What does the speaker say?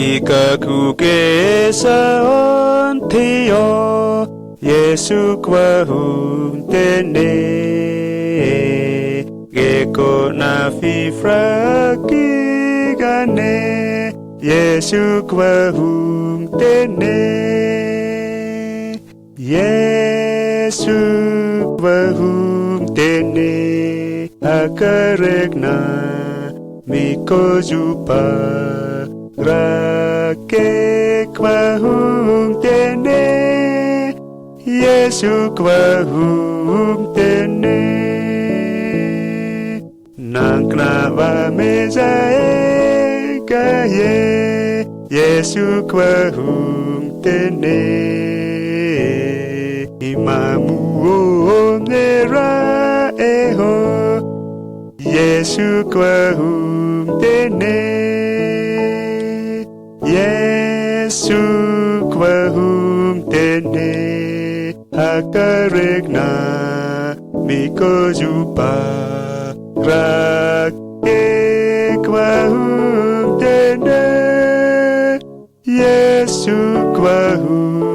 Ikakukesaon Theo Yesu kwahung tene Geko na fifraki gane Yesu kwahung tene Yesu kwahung tene Akaregna Miko jupa Rake kwahung tene Yesu kwahung tene Nang knava mezae kaye Yesu kwahung tene Imamu omnera eho Yesu kwahung tene Yesu kwahung tene Akaregna Miko jupa Rake kwahung tene Yesu kwahung